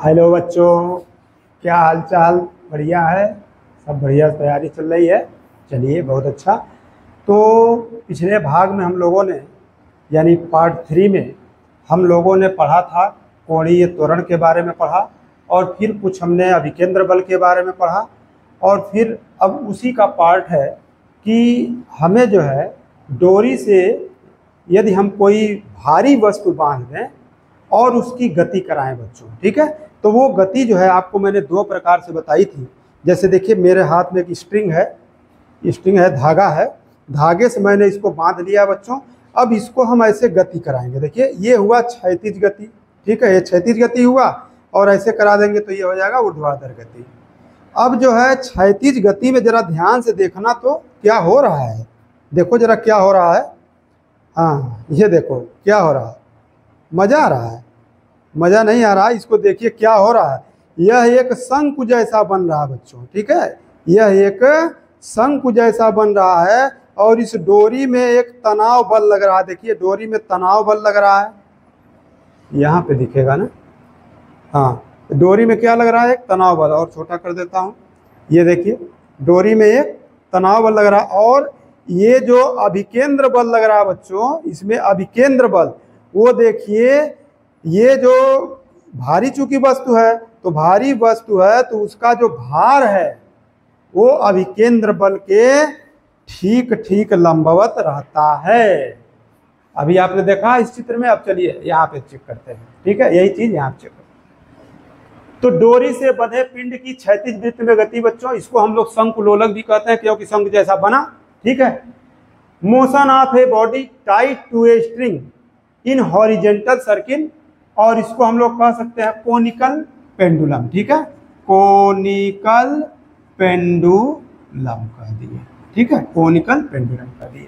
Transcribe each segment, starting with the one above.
Hello बच्चों, क्या हाल चाल? बढ़िया है, सब बढ़िया, तैयारी चल रही है। चलिए, बहुत अच्छा। तो पिछले भाग में हम लोगों ने यानी पार्ट 3 में हम लोगों ने पढ़ा था कोणीय त्वरण के बारे में पढ़ा, और फिर कुछ हमने अभिकेंद्र बल के बारे में पढ़ा, और फिर अब उसी का पार्ट है कि हमें जो है डोरी से यदि हम कोई भारी वस्तु बांध दें और उसकी गति कराएं बच्चों, ठीक है। तो वो गति जो है आपको मैंने दो प्रकार से बताई थी। जैसे देखिए, मेरे हाथ में एक स्ट्रिंग है, धागा है। धागे से मैंने इसको बांध लिया बच्चों। अब इसको हम ऐसे गति कराएंगे। देखिए, ये हुआ क्षैतिज गति, ठीक है, ये क्षैतिज गति हुआ, और ऐसे करा देंगे तो ये हो जाएगा ऊर्ध्वाधर गति। अब जो है क्षैतिज गति में जरा ध्यान से देखना तो क्या हो रहा है। देखो जरा क्या हो रहा है। हाँ, ये देखो क्या हो रहा है। मजा आ रहा है? मजा नहीं आ रहा। इसको देखिए क्या हो रहा है। यह एक शंकु जैसा बन रहा है बच्चों, ठीक है। यह एक शंकु जैसा बन रहा है, और इस डोरी में एक तनाव बल लग रहा है। देखिए, डोरी में तनाव बल लग रहा है, यहाँ पे दिखेगा ना। हाँ, डोरी में क्या लग रहा है? एक तनाव बल। और छोटा कर देता हूँ। ये देखिए, डोरी में एक तनाव बल लग रहा है, और ये जो अभिकेंद्र बल लग रहा है बच्चों, इसमें अभिकेंद्र बल, वो देखिए, ये जो भारी चूंकि वस्तु है, तो भारी वस्तु है तो उसका जो भार है वो अभिकेंद्र बल के ठीक ठीक लंबवत रहता है। अभी आपने देखा इस चित्र में। अब चलिए यहाँ पे चेक करते हैं, ठीक है, यही चीज यहाँ चेक करते हैं। तो डोरी से बंधे पिंड की क्षैतिज वृत्त में गति बच्चों, इसको हम लोग शंकुलोलक भी कहते हैं, क्योंकि शंकु जैसा बना, ठीक है। Motion of a body tight to a string in horizontal circle, और इसको हम लोग कह सकते हैं कोनिकल पेंडुलम, ठीक है, कोनिकल पेंडुलम कह दिए, ठीक है, कोनिकल पेंडुलम कह दिए।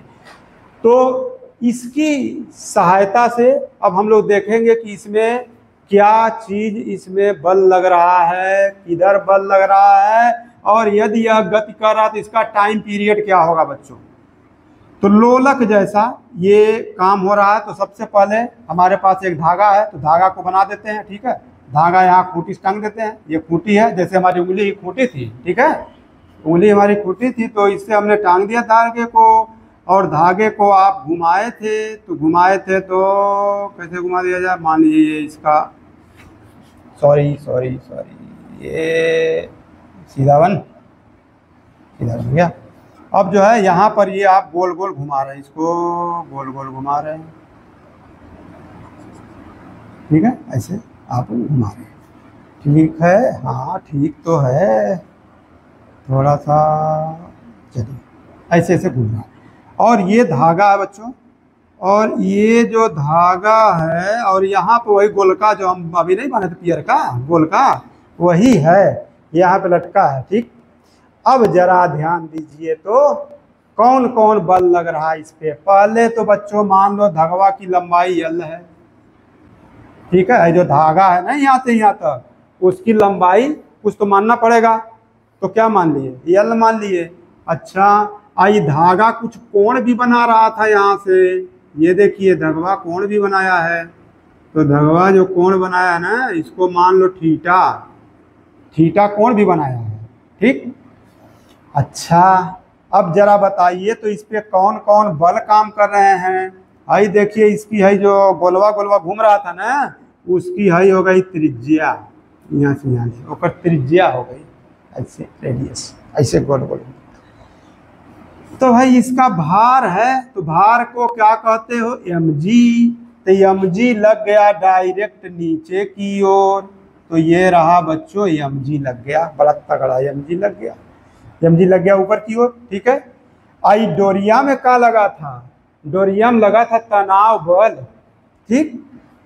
तो इसकी सहायता से अब हम लोग देखेंगे कि इसमें क्या चीज, इसमें बल लग रहा है, किधर बल लग रहा है, और यदि यह गति कर रहा है तो इसका टाइम पीरियड क्या होगा बच्चों। तो लोलक जैसा ये काम हो रहा है। तो सबसे पहले हमारे पास एक धागा है, तो धागा को बना देते हैं, ठीक है। धागा यहाँ खूंटी से टांग देते हैं। ये खूंटी है, जैसे हमारी उंगली की खूंटी थी, ठीक है, उंगली हमारी खूंटी थी, तो इससे हमने टांग दिया धागे को। और धागे को आप घुमाए थे तो कैसे घुमा दिया जाए, मान लीजिए इसका, सॉरी, ये सीधा बन गया। अब जो है यहाँ पर ये आप गोल गोल घुमा रहे हैं, इसको गोल गोल घुमा रहे हैं, ठीक है, ऐसे आप घुमा रहे हैं, ठीक है। हाँ, ठीक तो है, थोड़ा सा, चलिए ऐसे ऐसे घूम रहा है। और ये धागा है बच्चों, और ये जो धागा है, और यहाँ पे वही गोलका जो हम अभी नहीं बने थे, पियर का गोलका, वही है, यहाँ पे लटका है, ठीक। अब जरा ध्यान दीजिए तो कौन कौन बल लग रहा है इस पे। पहले तो बच्चों मान लो धागा की लंबाई L है, ठीक है, जो धागा है ना यहाँ से यहाँ तक, उसकी लंबाई कुछ तो मानना पड़ेगा। तो क्या मान लिए? L मान लिए। अच्छा, आई धागा कुछ कोण भी बना रहा था यहाँ से, ये देखिए धागा कोण भी बनाया है। तो धागा जो कोण बनाया है ना, इसको मान लो थीटा कोण भी बनाया है, ठीक। अच्छा, अब जरा बताइए तो इस पे कौन कौन बल काम कर रहे हैं। आई देखिए, इसकी है जो गोलवा गोलवा घूम रहा था ना, उसकी है हो गई त्रिज्या, यहाँ से यहाँ से ओकर त्रिज्या हो गई, ऐसे रेडियस, ऐसे गोल गोल। तो भाई इसका भार है, तो भार को क्या कहते हो? mg। तो mg लग गया डायरेक्ट नीचे की ओर, तो ये रहा बच्चों mg लग गया, बड़ा तगड़ा mg लग गया, mg लग गया ऊपर की ओर, ठीक है। आई डोरिया में क्या लगा था? डोरिया में लगा था तनाव बल, ठीक।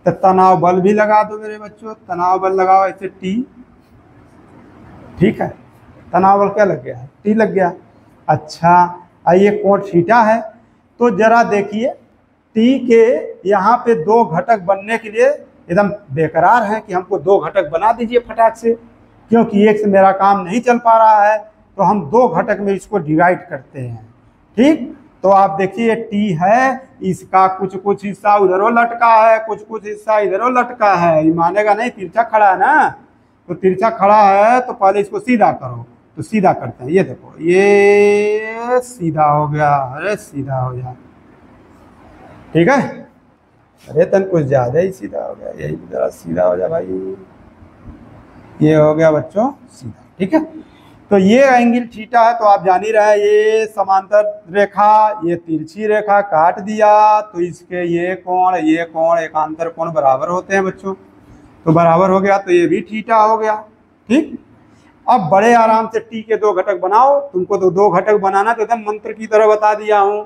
तो तनाव बल भी लगा दो मेरे बच्चों, तनाव बल लगाओ ऐसे T, ठीक है। तनाव बल क्या लग गया? T लग गया। अच्छा, आइए कोण थीटा है, तो जरा देखिए T के यहाँ पे दो घटक बनने के लिए एकदम बेकरार है कि हमको दो घटक बना दीजिए फटाक से, क्योंकि एक से मेरा काम नहीं चल पा रहा है, तो हम दो घटक में इसको डिवाइड करते हैं, ठीक। तो आप देखिए T है, इसका कुछ कुछ हिस्सा उधरों लटका है, कुछ कुछ हिस्सा इधरों लटका है, ये मानेगा नहीं, तिरछा खड़ा है ना। तो तिरछा खड़ा है तो पहले इसको सीधा करो, तो सीधा करते हैं। ये देखो ये सीधा हो गया, अरे सीधा हो जा, ठीक है। अरे तन कुछ ज़्यादा ही सीधा हो गया, यही जरा सीधा हो जा भाई। ये हो गया बच्चों सीधा, ठीक है। तो ये एंगल थीटा है, तो आप जान ही रहे हैं ये समांतर रेखा, ये तिरछी रेखा काट दिया तो इसके ये कोण एकांतर कोण बराबर होते हैं बच्चों, तो बराबर हो गया, तो ये भी थीटा हो गया, ठीक। अब बड़े आराम से टी के दो घटक बनाओ, तुमको तो दो घटक बनाना तो एकदम मंत्र की तरह बता दिया हूँ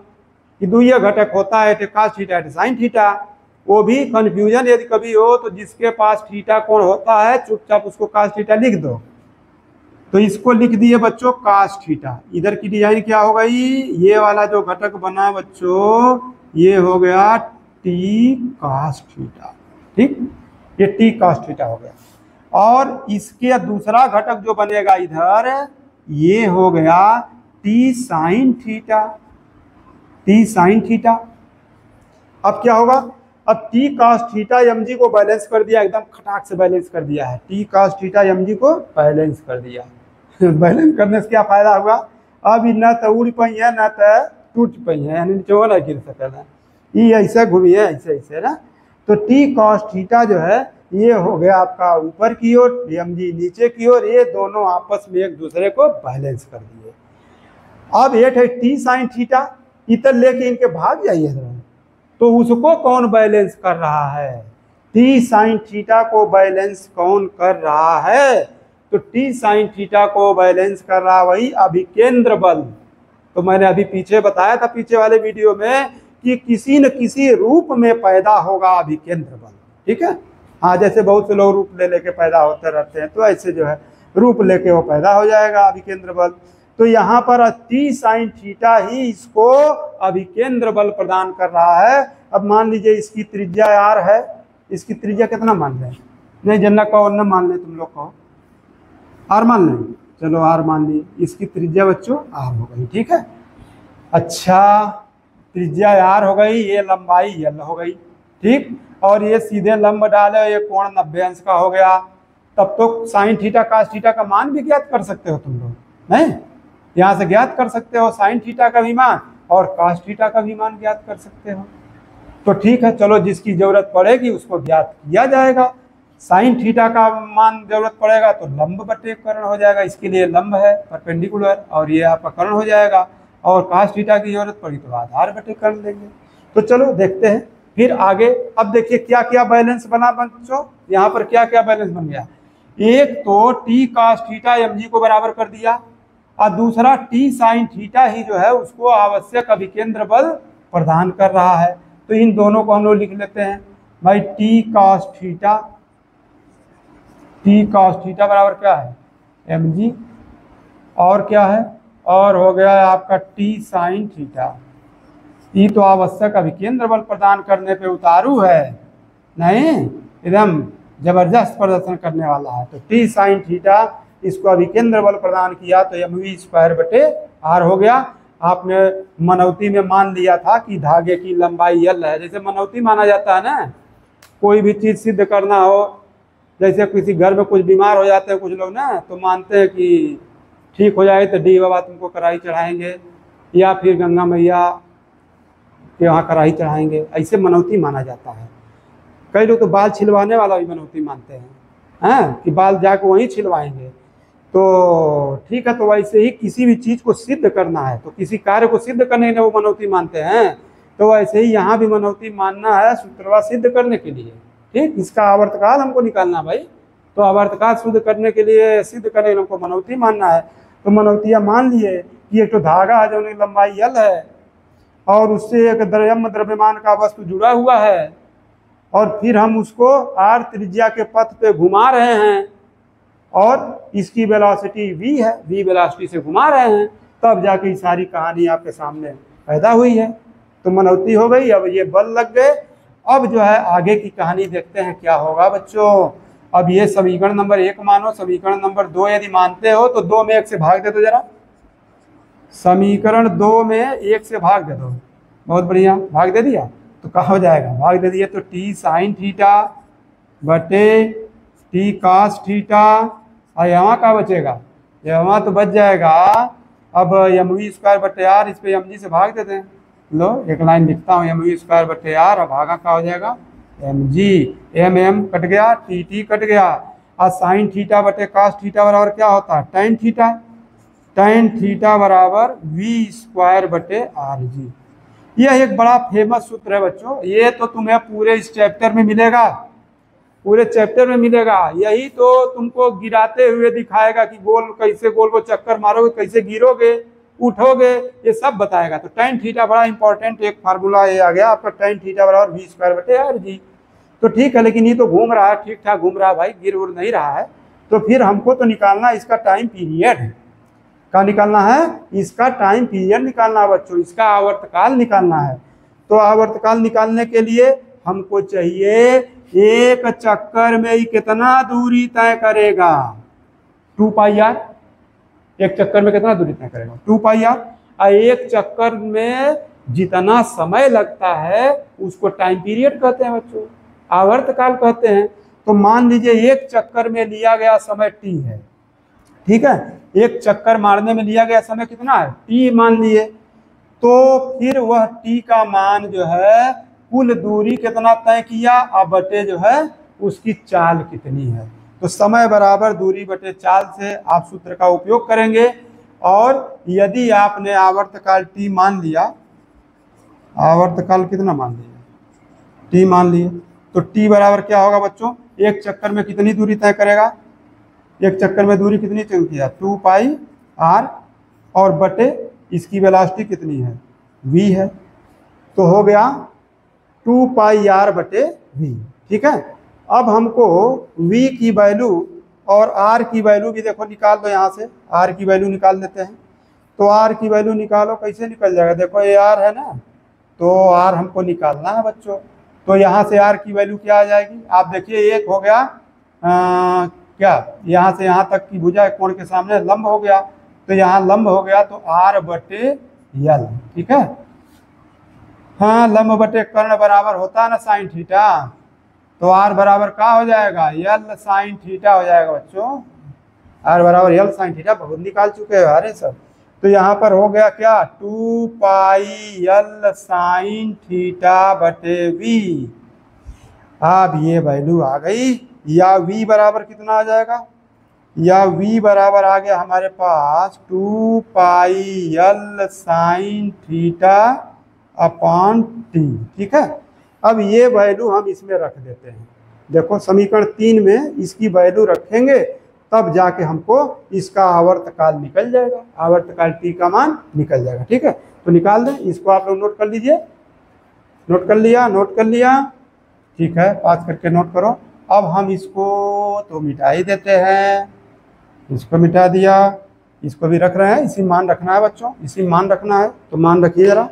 कि द्वितीय घटक होता है cos थीटा sin थीटा। वो भी कंफ्यूजन यदि कभी हो तो जिसके पास थीटा कोण होता है चुपचाप उसको cos थीटा लिख दो। तो इसको लिख दिए बच्चों cos थीटा। इधर की डिजाइन क्या हो गई, ये वाला जो घटक बना बच्चों ये हो गया t cos थीटा, ठीक, ये t cos थीटा हो गया। और इसके दूसरा घटक जो बनेगा इधर ये हो गया t sin theta, t sin theta. अब क्या होगा, अब t cos थीटा mg को बैलेंस कर दिया, एकदम खटाक से बैलेंस कर दिया है, t cos थीटा mg को बैलेंस कर दिया। बैलेंस करने से क्या फायदा हुआ, अब न तो उड़ पाई है न तो टूट पाई है, यानी जो ना गिर सकेला, ये ऐसे घूमी है ऐसे ऐसे ना। तो t cos थीटा जो है ये हो गया आपका ऊपर की ओर, mg नीचे की ओर, ये दोनों आपस में एक दूसरे को बैलेंस कर दिए। अब एक है t sin थीटा, इधर लेके इनके भाग जाइए, तो उसको कौन बैलेंस कर रहा है, t sin थीटा को बैलेंस कौन कर रहा है, तो t sin थीटा को बैलेंस कर रहा वही अभिकेंद्र बल। तो मैंने अभी पीछे बताया था पीछे वाले वीडियो में कि किसी न किसी रूप में पैदा होगा अभिकेंद्र बल, ठीक है। हाँ, जैसे बहुत से लोग रूप ले लेके पैदा होते रहते हैं, तो ऐसे जो है रूप लेके वो पैदा हो जाएगा अभिकेंद्र बल। तो यहाँ पर t sin थीटा ही इसको अभिकेंद्र बल प्रदान कर रहा है। अब मान लीजिए इसकी त्रिज्या r है, इसकी त्रिज्या कितना मान लें, नहीं जनना कहो न मान लें, तुम लोग कहो r मान लें, चलो r मान ली, इसकी त्रिज्या बच्चों r हो गई, ठीक है। अच्छा त्रिज्या r हो गई, ये लंबाई l हो गई, ठीक, और ये सीधे लंब डाले, ये कोण 90 अंश का हो गया। तब तो साइन थीटा cos थीटा का मान भी ज्ञात कर सकते हो तुम लोग, नहीं, यहाँ से ज्ञात कर सकते हो साइन थीटा का भी मान और cos थीटा का भी मान ज्ञात कर सकते हो। तो ठीक है, चलो जिसकी जरूरत पड़ेगी उसको ज्ञात किया जाएगा। साइन थीटा का मान जरूरत पड़ेगा तो लंब बटे कर्ण हो जाएगा, इसके लिए लंब है परपेंडिकुलर, और ये आपका कर्ण हो जाएगा। और cos थीटा की जरूरत पड़ी तो आधार बटे कर्ण लेंगे। तो चलो देखते हैं फिर आगे। अब देखिए क्या क्या बैलेंस बना बच्चों, यहाँ पर क्या क्या बैलेंस बन गया। एक तो t cos थीटा mg को बराबर कर दिया, और दूसरा t sin थीटा ही जो है उसको आवश्यक अभिकेंद्र बल प्रदान कर रहा है। तो इन दोनों को हम लोग लिख लेते हैं भाई, t cos थीटा बराबर क्या है mg, और क्या है, और हो गया आपका t sin थीटा। ये तो आवश्यक अभिकेंद्र बल प्रदान करने पे उतारू है, नहीं एकदम जबरदस्त प्रदर्शन करने वाला है। तो t sin थीटा इसको अभिकेंद्र बल प्रदान किया तो mv स्क्वायर बटे r हो गया। आपने मनौती में मान लिया था कि धागे की लंबाई l है, जैसे मनौती माना जाता है ना, कोई भी चीज़ सिद्ध करना हो, जैसे किसी घर में कुछ बीमार हो जाते हैं कुछ लोग ना, तो मानते हैं कि ठीक हो जाए तो डी बाबा तुमको कढ़ाई चढ़ाएंगे, या फिर गंगा मैया के वहाँ कढ़ाई चढ़ाएंगे, ऐसे मनौती माना जाता है। कई लोग तो बाल छिलवाने वाला भी मनौती मानते हैं, कि बाल जाके वहीं छिलवाएंगे। तो ठीक है, तो वैसे ही किसी भी चीज़ को सिद्ध करना है, तो किसी कार्य को सिद्ध करने के लिए वो मनौती मानते हैं, तो वैसे ही यहाँ भी मनौती मानना है सूत्रवा सिद्ध करने के लिए, ठीक। इसका आवर्तकाल हमको निकालना भाई, तो आवर्तकाल सिद्ध करने के लिए हमको मनौती मानना है। तो मनौतिया मान लिए कि एक तो धागा है जो लंबाई l है, और उससे एक द्रव्यमान का वस्तु जुड़ा हुआ है, और फिर हम उसको r त्रिज्या के पथ पे घुमा रहे हैं, और इसकी वेलोसिटी v है, v वेलोसिटी से घुमा रहे हैं, तब जाके सारी कहानी आपके सामने पैदा हुई है। तो मनौती हो गई, अब ये बल लग गए। अब जो है आगे की कहानी देखते हैं क्या होगा बच्चों। अब ये समीकरण नंबर 1 मानो, समीकरण नंबर 2 यदि मानते हो तो 2 में 1 से भाग दे दो जरा, समीकरण 2 में 1 से भाग दे दो। बहुत बढ़िया, भाग दे दिया तो क्या हो जाएगा, भाग दे दिया तो t sin थीटा बटे टी कास थीटा, और यहाँ क्या बचेगा, यहाँ तो बच जाएगा। अब एम वी स्क्वायर बटे आर, इस पे एम जी से भाग देते हैं। लो एक लाइन लिखता हूँ, एम वी स्क्वायर बटे आर, और भागा क्या हो जाएगा, m g, m m cut गया, टी टी कट गया, और साइन थीटा बटे कास थीटा बराबर क्या होता है, tan थीटा। tan थीटा बराबर वी स्क्वायर बटे आर जी। यह एक बड़ा फेमस सूत्र है बच्चों, ये तो तुम्हें पूरे इस चैप्टर में मिलेगा, पूरे चैप्टर में मिलेगा। यही तो तुमको गिराते हुए दिखाएगा कि गोल कैसे गोल को चक्कर मारोगे, कैसे गिरोगे, उठोगे, ये सब बताएगा। तो tan थीटा बड़ा इंपॉर्टेंट एक फार्मूला ये आ गया आपका, tan थीटा बराबर वी स्क्वायर बटे आर जी। तो ठीक है, लेकिन ये तो घूम रहा है, ठीक ठाक घूम रहा है भाई, गिर उड़ नहीं रहा है। तो फिर हमको तो निकालना इसका टाइम पीरियड है। क्या निकालना है, इसका टाइम पीरियड निकालना है बच्चों, इसका आवर्तकाल निकालना है। तो आवर्तकाल निकालने के लिए हमको चाहिए एक चक्कर में ही कितना दूरी तय करेगा, 2 पाई आर। एक चक्कर में कितना दूरी तय करेगा, 2 पाई आर। और एक चक्कर में जितना समय लगता है उसको टाइम पीरियड कहते हैं बच्चों, आवर्तकाल कहते हैं। तो मान लीजिए एक चक्कर में लिया गया समय टी है, ठीक है, एक चक्कर मारने में लिया गया समय कितना है, टी मान लिए। तो फिर वह टी का मान जो है कुल दूरी कितना तय किया, अब बटे जो है उसकी चाल कितनी है। तो समय बराबर दूरी बटे चाल से आप सूत्र का उपयोग करेंगे। और यदि आपने आवर्तकाल टी मान लिया, आवर्तकाल कितना मान लिया, टी मान लिए, तो टी बराबर क्या होगा बच्चों, एक चक्कर में कितनी दूरी तय करेगा, एक चक्कर में दूरी कितनी तय किया, 2 पाई आर, और बटे इसकी वेलोसिटी कितनी है, v है। तो हो गया 2 पाई आर बटे v, ठीक है। अब हमको v की वैल्यू और r की वैल्यू भी देखो निकाल दो, यहाँ से r की वैल्यू निकाल देते हैं। तो r की वैल्यू निकालो, कैसे निकल जाएगा, देखो ये r है ना, तो r हमको निकालना है बच्चों। तो यहाँ से r की वैल्यू क्या आ जाएगी, आप देखिए एक हो गया क्या, यहाँ से यहाँ तक की भुजा कोण के सामने लंब हो गया, तो यहाँ लंब हो गया, तो r बटे यल, ठीक है। हाँ, लंब बटे कर्ण बराबर होता है ना साइन थीटा, तो r बराबर क्या हो जाएगा, यल साइन थीटा हो जाएगा बच्चों, r बराबर यल साइन थीटा, बहुत निकाल चुके हैं अरे सब। तो यहाँ पर हो गया क्या, 2 पाई यल साइन थीटा बटे v। अब ये वैल्यू आ गई, या v बराबर कितना आ जाएगा, या v बराबर आ गया हमारे पास 2 पाई यल साइन थीटा अपॉन टी, ठीक है। अब ये वैल्यू हम इसमें रख देते हैं, देखो समीकरण 3 में इसकी वैल्यू रखेंगे, तब जाके हमको इसका आवर्तकाल निकल जाएगा, आवर्तकाल टी का मान निकल जाएगा, ठीक है। तो निकाल दें, इसको आप लोग नोट कर लीजिए, नोट कर लिया, नोट कर लिया, ठीक है, पास करके नोट करो। अब हम इसको तो मिटा ही देते हैं, इसको मिटा दिया, इसको भी रख रहे हैं, इसी मान रखना है बच्चों, इसी मान रखना है। तो मान रखिए जरा,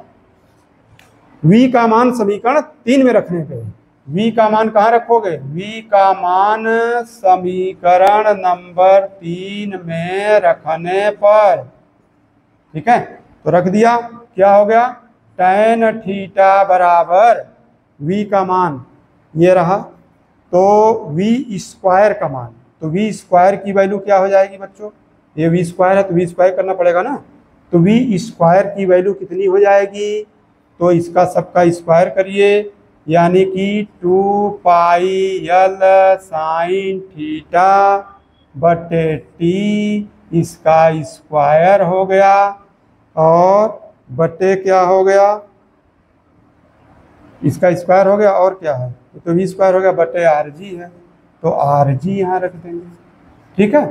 v का मान समीकरण 3 में रखने पे, v का मान कहाँ रखोगे, v का मान समीकरण नंबर 3 में रखने पर, ठीक है। तो रख दिया, क्या हो गया, tan थीटा बराबर v का मान ये रहा, तो v स्क्वायर का मान, तो v स्क्वायर की वैल्यू क्या हो जाएगी बच्चों, ये v स्क्वायर है तो v स्क्वायर करना पड़ेगा ना, तो v स्क्वायर की वैल्यू कितनी हो जाएगी, तो इसका सबका स्क्वायर करिए, यानी कि 2 पाई यल साइन थीटा बटे टी, इसका स्क्वायर हो गया, और बटे क्या हो गया, इसका स्क्वायर हो गया, और क्या है, तो v स्क्वायर हो गया बटे आर जी है, तो आर जी यहाँ रख देंगे, ठीक है।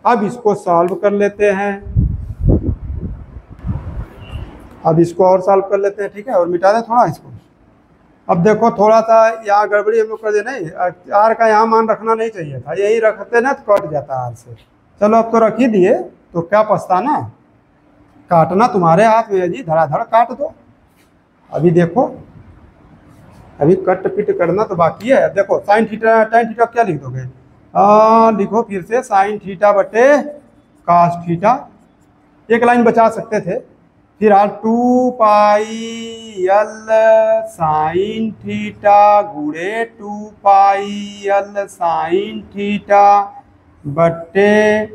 अब इसको सॉल्व कर लेते हैं, अब इसको और सॉल्व कर लेते हैं, ठीक है, और मिटा दें थोड़ा इसको। अब देखो थोड़ा सा यहाँ गड़बड़ी हम लोग कर दे, नहीं आर का यहाँ मान रखना नहीं चाहिए था, यही रखते ना तो कट जाता आर से। चलो अब तो रख ही दिए, तो क्या पछताना, काटना तुम्हारे हाथ में है जी, धड़ाधड़ काट दो। अभी देखो, अभी कट पिट करना तो बाकी है। देखो साइन थीटा, tan थीटा क्या लिख दोगे, लिखो फिर से साइन थीटा बटे कास थीटा, एक लाइन बचा सकते थे, फिर 2 पाई L साइन थीटा गुणे 2 पाई L साइन थीटा बट्टे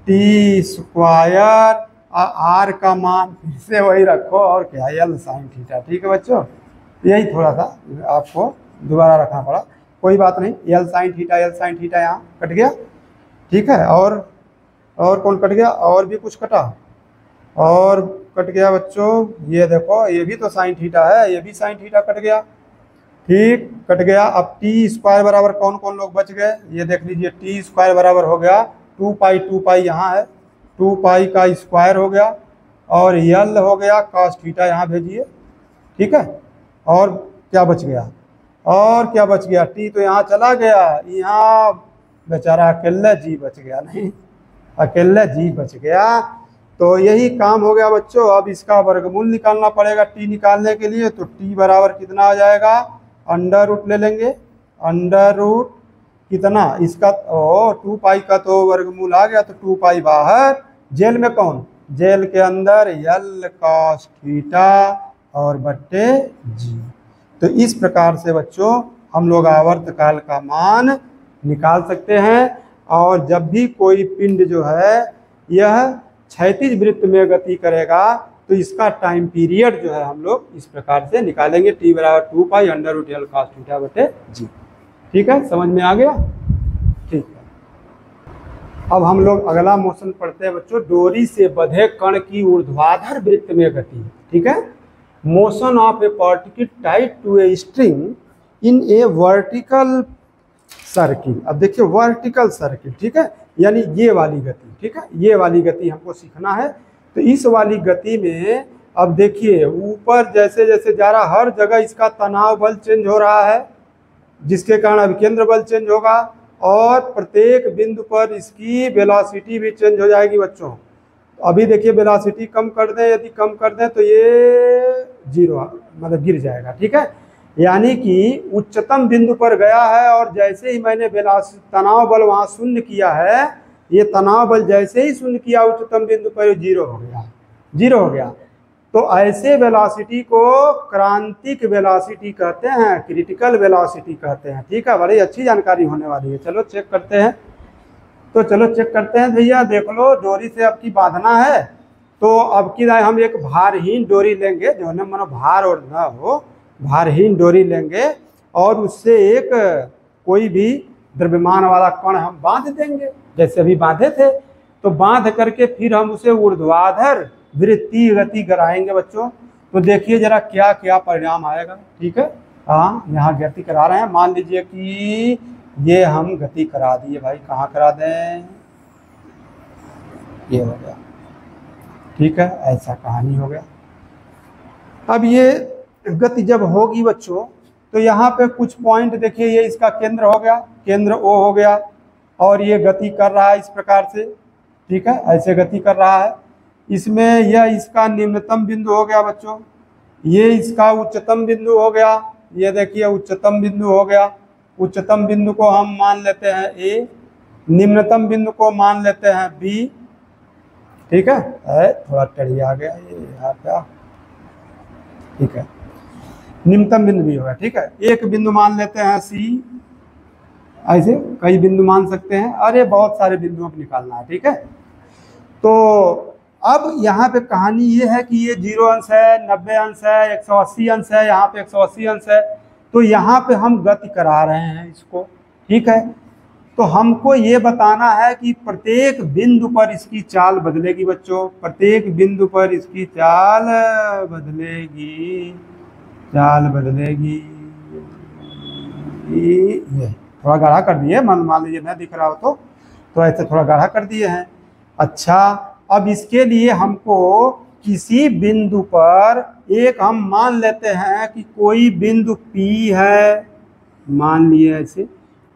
टी स्क्वायर, आर का मान फिर से वही रखो और क्या, L साइन थीटा। ठीक है बच्चों, यही थोड़ा सा आपको दोबारा रखना पड़ा, कोई बात नहीं। L साइन थीटा यहाँ कट गया। ठीक है, और कौन कट गया, और भी कुछ कटा, और कट गया बच्चों, ये देखो ये भी तो साइन थीटा है, ये भी साइन थीटा कट गया। ठीक, कट गया। अब टी स्क्वायर बराबर कौन कौन लोग बच गए, ये देख लीजिए। टी स्क्वायर बराबर हो गया 2 पाई यहाँ है, 2 पाई का स्क्वायर हो गया, और यल हो गया कॉस थीटा, यहाँ भेजिए। ठीक है, और क्या बच गया, और क्या बच गया, टी तो यहाँ चला गया, यहाँ बेचारा अकेला जी बच गया, नहीं अकेला जी बच गया। तो यही काम हो गया बच्चों। अब इसका वर्गमूल निकालना पड़ेगा टी निकालने के लिए। तो टी बराबर कितना आ जाएगा, अंडर रूट ले लेंगे, अंडर रूट कितना इसका, 2 पाई का तो वर्गमूल आ गया, तो 2 पाई बाहर, जेल में कौन, जेल के अंदर यल कॉस थीटा और बट्टे जी। तो इस प्रकार से बच्चों हम लोग आवर्तकाल का मान निकाल सकते हैं। और जब भी कोई पिंड जो है यह क्षैतिज वृत्त में गति करेगा तो इसका टाइम पीरियड जो है हम लोग इस प्रकार से निकालेंगे, टी बराबर 2 pi under root L cos theta बटे जी। ठीक है, समझ में आ गया। ठीक है, अब हम लोग अगला मोशन पढ़ते हैं बच्चों, डोरी से बंधे कण की ऊर्ध्वाधर वृत्त में गति। ठीक है, motion of a particle tied to a string in a vertical circle. अब देखिए वर्टिकल सर्किल, ठीक है, यानी ये वाली गति। ठीक है, ये वाली गति हमको सीखना है। तो इस वाली गति में अब देखिए ऊपर जैसे जैसे जा रहा, हर जगह इसका तनाव बल चेंज हो रहा है, जिसके कारण अभिकेंद्र बल चेंज होगा, और प्रत्येक बिंदु पर इसकी वेलोसिटी भी चेंज हो जाएगी बच्चों। अभी देखिए वेलोसिटी कम कर दें, यदि कम कर दें तो ये 0 मतलब गिर जाएगा। ठीक है, यानी कि उच्चतम बिंदु पर गया है और जैसे ही मैंने तनाव बल वहाँ शून्य किया है, ये तनाव बल जैसे ही शून्य किया उच्चतम बिंदु पर 0 हो गया, 0 हो गया। तो ऐसे वेलोसिटी को क्रांतिक वेलोसिटी कहते हैं, क्रिटिकल वेलोसिटी कहते हैं। ठीक है, बड़ी अच्छी जानकारी होने वाली है। चलो चेक करते हैं, तो चलो चेक करते हैं भैया। देख लो, डोरी से अब की बांधना है, तो अब की हम एक भारहीन डोरी लेंगे, जो न मानो भार और न हो, भारहीन डोरी लेंगे और उससे एक कोई भी द्रव्यमान वाला कण हम बांध देंगे, जैसे अभी बांधे थे। तो बांध करके फिर हम उसे ऊर्ध्वाधर वृत्तीय गति कराएंगे बच्चों। तो देखिए जरा क्या क्या परिणाम आएगा। ठीक है, हाँ यहाँ गति करा रहे हैं, मान लीजिए कि ये हम गति करा दिए भाई, कहाँ करा दें, ये हो गया। ठीक है, ऐसा कहानी हो गया। अब ये गति जब होगी बच्चों, तो यहाँ पे कुछ पॉइंट देखिए, ये इसका केंद्र हो गया, केंद्र O हो गया, और ये गति कर रहा है इस प्रकार से। ठीक है, ऐसे गति कर रहा है। इसमें यह इसका निम्नतम बिंदु हो गया बच्चों, ये इसका उच्चतम बिंदु हो गया, ये देखिए उच्चतम बिंदु हो गया। उच्चतम बिंदु को हम मान लेते हैं A, निम्नतम बिंदु को मान लेते हैं B। ठीक है, थोड़ा टेढ़ी आ गया ये यहाँ पे। ठीक है, निम्नतम बिंदु भी होगा। ठीक है, एक बिंदु मान लेते हैं C, ऐसे कई बिंदु मान सकते हैं, अरे बहुत सारे बिंदुओं को निकालना है। ठीक है, तो अब यहाँ पे कहानी ये है कि ये 0 अंश है, 90 अंश है, 180 अंश है, यहाँ पे 180 अंश है। तो यहाँ पे हम गति करा रहे हैं इसको। ठीक है, तो हमको ये बताना है कि प्रत्येक बिंदु पर इसकी चाल बदलेगी बच्चों, प्रत्येक बिंदु पर इसकी चाल बदलेगी, चाल बदलेगी। ये थोड़ा गाढ़ा कर दिए, मान लीजिए मैं दिख रहा हो तो ऐसे थोड़ा गाढ़ा कर दिए हैं। अच्छा, अब इसके लिए हमको किसी बिंदु पर एक हम मान लेते हैं कि कोई बिंदु P है, मान लिए ऐसे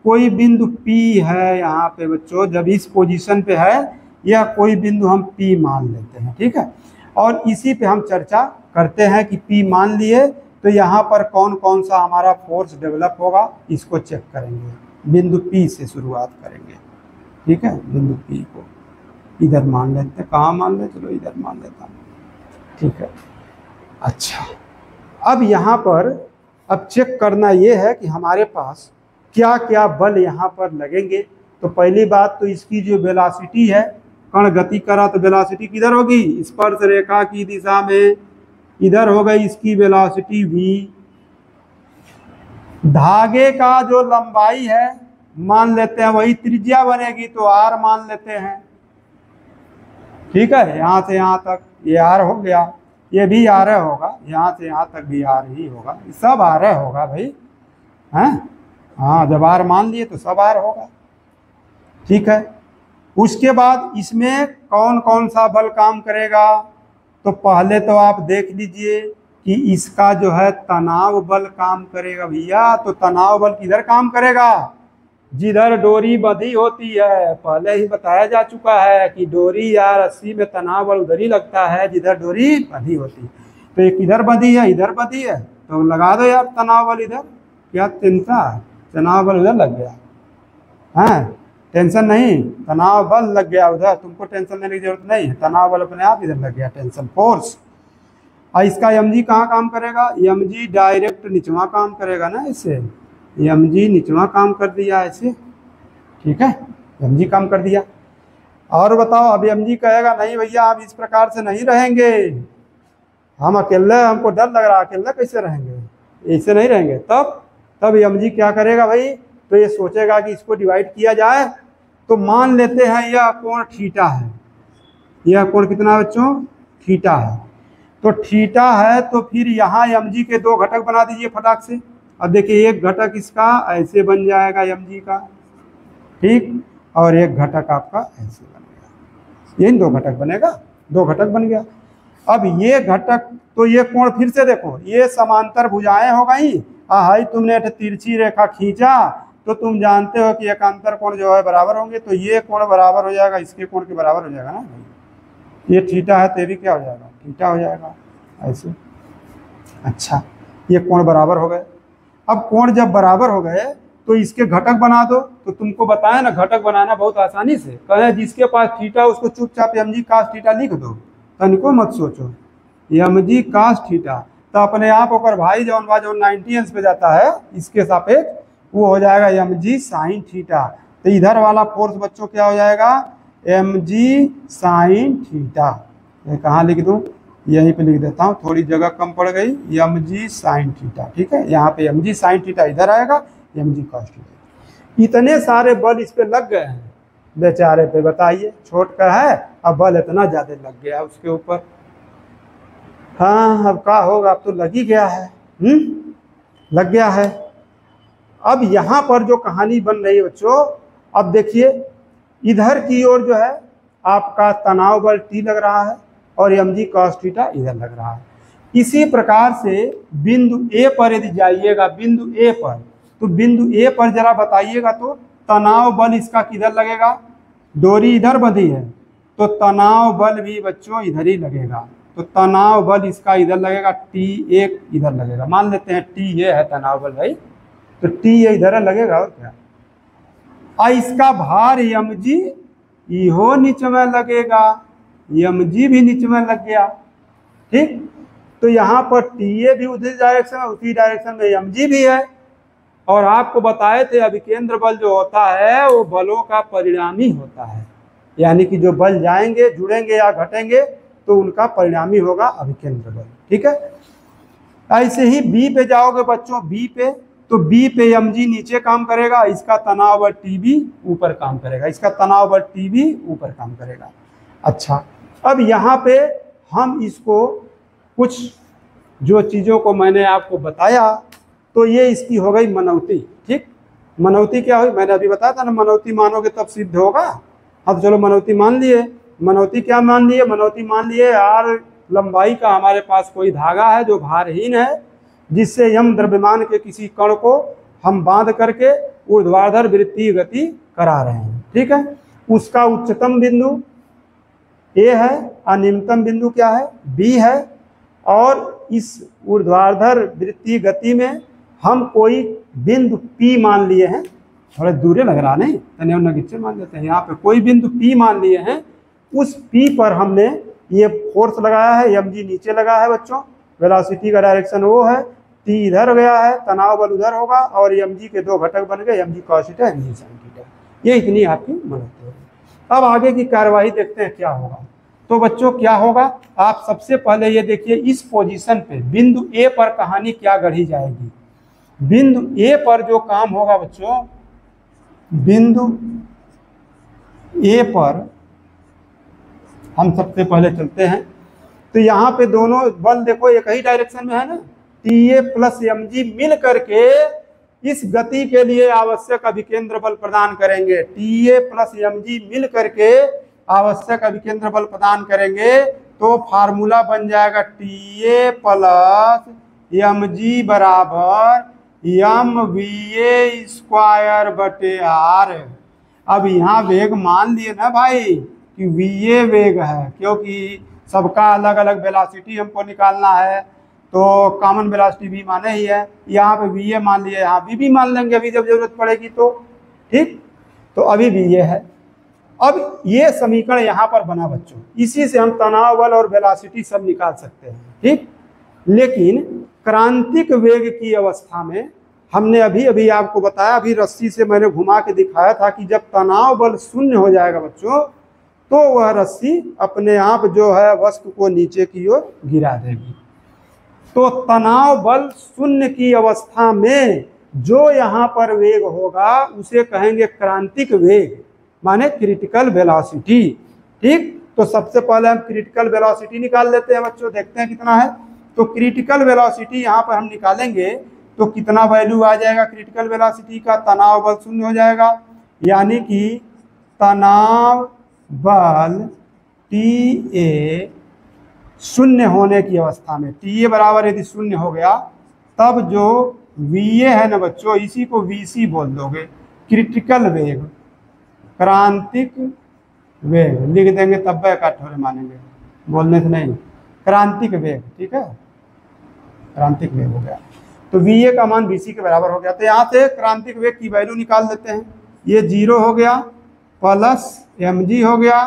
कोई बिंदु P है यहाँ पे बच्चों, जब इस पोजीशन पे है, यह कोई बिंदु हम P मान लेते हैं। ठीक है, और इसी पे हम चर्चा करते हैं कि P मान लिए तो यहाँ पर कौन कौन सा हमारा फोर्स डेवलप होगा, इसको चेक करेंगे। बिंदु P से शुरुआत करेंगे। ठीक है, बिंदु P को इधर मान लेते हैं, कहाँ मान लेते, चलो इधर मान लेता हूँ। ठीक है। अच्छा, अब यहाँ पर अब चेक करना ये है कि हमारे पास क्या क्या बल यहाँ पर लगेंगे। तो पहली बात तो इसकी जो वेलोसिटी है, कण गति करा तो वेलोसिटी किधर होगी, स्पर्श रेखा की दिशा में, इधर हो गई इसकी वेलोसिटी v। धागे का जो लंबाई है मान लेते हैं वही त्रिज्या बनेगी, तो r मान लेते हैं। ठीक है, यहाँ से यहाँ तक ये r हो गया, ये भी r होगा, यहाँ से यहाँ तक भी r ही होगा, सब r होगा भाई, हैं? हाँ, जब r मान लिए तो सब r होगा। ठीक है, उसके बाद इसमें कौन कौन सा बल काम करेगा, तो पहले तो आप देख लीजिए कि इसका जो है तनाव बल काम करेगा भैया। तो तनाव बल किधर काम करेगा, जिधर डोरी बंधी होती है। पहले ही बताया जा चुका है कि डोरी या रस्सी में तनाव बल उधर ही लगता है जिधर डोरी बंधी होती है। तो एक इधर बंधी है, इधर बंधी है, तो लगा दो यार तनाव बल इधर, क्या टेंशन, तनाव बल उधर लग गया, हाँ टेंशन नहीं, तनाव बल लग गया उधर, तुमको टेंशन लेने की जरूरत नहीं है, तनाव बल अपने आप इधर लग गया, टेंशन फोर्स। और इसका mg कहाँ काम करेगा, mg डायरेक्ट निचवा काम करेगा ना, इससे mg निचवा काम कर दिया ऐसे। ठीक है, mg काम कर दिया। और बताओ, अब mg कहेगा नहीं भैया आप इस प्रकार से नहीं रहेंगे, हम अकेले, हमको डर लग रहा, अकेले कैसे रहेंगे, ऐसे नहीं रहेंगे। तब mg क्या करेगा भाई, तो ये सोचेगा कि इसको डिवाइड किया जाए। तो मान लेते हैं यह कोण थीटा है, यह कोण कितना बच्चों, थीटा है। तो थीटा है तो फिर यहाँ mg के दो घटक बना दीजिए फटाक से। अब देखिए एक घटक इसका ऐसे बन जाएगा mg का, ठीक, और एक घटक आपका ऐसे बन गया, यही दो घटक बनेगा, दो घटक बन गया। अब ये घटक, तो ये कोण फिर से देखो, ये समांतर भुजाएं हो गई, हाई तुमने तिरछी रेखा खींचा तो तुम जानते हो कि एकांतर कोण जो है बराबर होंगे। तो ये कोण बराबर हो जाएगा इसके कोण के बराबर हो जाएगा ना, ये थीटा है तो भी क्या हो जाएगा, थीटा हो जाएगा ऐसे। अच्छा, ये कोण बराबर हो गए। अब कोण जब बराबर हो गए तो इसके घटक बना दो। तो तुमको बताया ना घटक बनाना बहुत आसानी से, कहे जिसके पास थीटा उसको चुपचाप mg cos थीटा लिख दो, तनिको मत सोचो, mg cos थीटा, तो अपने आप ओकर भाई जौन बा जो 90 अंश पे जाता है इसके सापेक्ष वो हो जाएगा mg sin थीटा। तो इधर वाला फोर्स बच्चों क्या हो जाएगा, mg sin थीटा। ये कहाँ लिख दूँ, यहीं पे लिख देता हूँ, थोड़ी जगह कम पड़ गई, mg sin थीटा। ठीक है, यहाँ पे mg sin थीटा इधर आएगा, mg cos थीटा। इतने सारे बल इस पे लग गए हैं बेचारे पे, बताइए, छोट का है अब बल इतना ज्यादा लग गया उसके ऊपर। हाँ, अब क्या होगा, अब तो लग ही गया है, लग गया है। अब यहाँ पर जो कहानी बन रही है बच्चों, अब देखिए इधर की ओर जो है आपका तनाव बल T लग रहा है और mg cos थीटा इधर लग रहा है। इसी प्रकार से बिंदु A पर यदि जाइएगा, बिंदु A पर, तो बिंदु A पर जरा बताइएगा तो तनाव बल इसका किधर लगेगा, डोरी इधर बंधी है तो तनाव बल भी बच्चों इधर ही लगेगा। तो तनाव बल इसका इधर लगेगा, T1 इधर लगेगा, मान लेते हैं T ये है तनाव बल भाई, तो T ये इधर लगेगा और क्या। इसका भार mg इहो नीचे में लगेगा, mg भी नीचे में लग गया। ठीक, तो यहाँ पर TA भी उसी डायरेक्शन में, उसी डायरेक्शन में mg भी है। और आपको बताए थे अभिकेंद्र बल जो होता है वो बलों का परिणामी होता है, यानी कि जो बल जाएंगे, जुड़ेंगे या घटेंगे तो उनका परिणामी होगा अभिकेंद्र बल। ठीक है, ऐसे ही B पे जाओगे बच्चों, B पे, तो B पे mg नीचे काम करेगा, इसका तनाव बल Tb ऊपर काम करेगा, इसका तनाव बल Tb ऊपर काम करेगा। अच्छा, अब यहाँ पे हम इसको कुछ जो चीज़ों को मैंने आपको बताया, तो ये इसकी हो गई मनौती। ठीक, मनौती क्या हुई, मैंने अभी बताया था ना, मनौती मानोगे तब सिद्ध होगा। अब चलो मनौती मान लिए, मनौती क्या मान लिए, मनौती मान लिए r लंबाई का हमारे पास कोई धागा है जो भारहीन है, जिससे यम द्रव्यमान के किसी कण को हम बांध करके ऊर्ध्वाधर वृत्तीय गति करा रहे हैं। ठीक है, उसका उच्चतम बिंदु A है और निम्नतम बिंदु क्या है, B है। और इस ऊर्ध्वाधर वृत्तीय गति में हम कोई बिंदु P मान लिए हैं, थोड़ा दूरे लग रहा नहीं, तनिक मान लेते हैं, यहाँ पे कोई बिंदु P मान लिए हैं। उस P पर हमने ये फोर्स लगाया है, mg नीचे लगा है बच्चों, वेलोसिटी का डायरेक्शन वो है, t इधर गया है, तनाव बल उधर होगा, और mg के दो घटक बन गए, mg cos theta, mg sin theta. ये इतनी आपकी मदद होगी। अब आगे की कार्यवाही देखते हैं क्या होगा। तो बच्चों क्या होगा, आप सबसे पहले ये देखिए इस पोजीशन पे बिंदु ए पर कहानी क्या गढ़ी जाएगी। बिंदु ए पर जो काम होगा बच्चों, बिंदु ए पर हम सबसे पहले चलते हैं। तो यहाँ पे दोनों बल देखो एक ही डायरेक्शन में है ना, TA प्लस mg मिल करके इस गति के लिए आवश्यक अभिकेंद्र बल प्रदान करेंगे। TA प्लस mg मिल करके आवश्यक अभिकेंद्र बल प्रदान करेंगे, तो फार्मूला बन जाएगा TA प्लस mg बराबर mva स्क्वायर बटे r। अब यहाँ वेग मान लिए ना भाई कि va वेग है, क्योंकि सबका अलग अलग वेलोसिटी हमको निकालना है, तो कॉमन वेलोसिटी भी माने ही है। यहाँ पे va मान लिए, यहाँ भी मान लेंगे अभी जब जरूरत पड़ेगी तो, ठीक। तो अभी va है। अब ये समीकरण यहाँ पर बना बच्चों, इसी से हम तनाव बल और वेलोसिटी सब निकाल सकते हैं, ठीक। लेकिन क्रांतिक वेग की अवस्था में हमने अभी अभी आपको बताया, अभी रस्सी से मैंने घुमा के दिखाया था कि जब तनाव बल शून्य हो जाएगा बच्चों, तो वह रस्सी अपने आप जो है वस्तु को नीचे की ओर गिरा देगी। तो तनाव बल शून्य की अवस्था में जो यहाँ पर वेग होगा उसे कहेंगे क्रांतिक वेग, माने क्रिटिकल वेलोसिटी, ठीक। तो सबसे पहले हम क्रिटिकल वेलोसिटी निकाल लेते हैं बच्चों, देखते हैं कितना है। तो क्रिटिकल वेलोसिटी यहाँ पर हम निकालेंगे तो कितना वैल्यू आ जाएगा क्रिटिकल वेलोसिटी का, तनाव बल शून्य हो जाएगा, यानी कि तनाव बल TA शून्य होने की अवस्था में, TA बराबर यदि शून्य हो गया, तब जो VA है ना बच्चों, इसी को VC बोल दोगे, क्रिटिकल वेग, क्रांतिक वेग लिख देंगे, तब थोड़े मानेंगे, बोलने से नहीं, क्रांतिक वेग, ठीक है, क्रांतिक वेग हो गया। तो VA का मान VC के बराबर हो गया। तो यहाँ से क्रांतिक वेग की वैल्यू निकाल देते हैं। ये 0 हो गया प्लस mg हो गया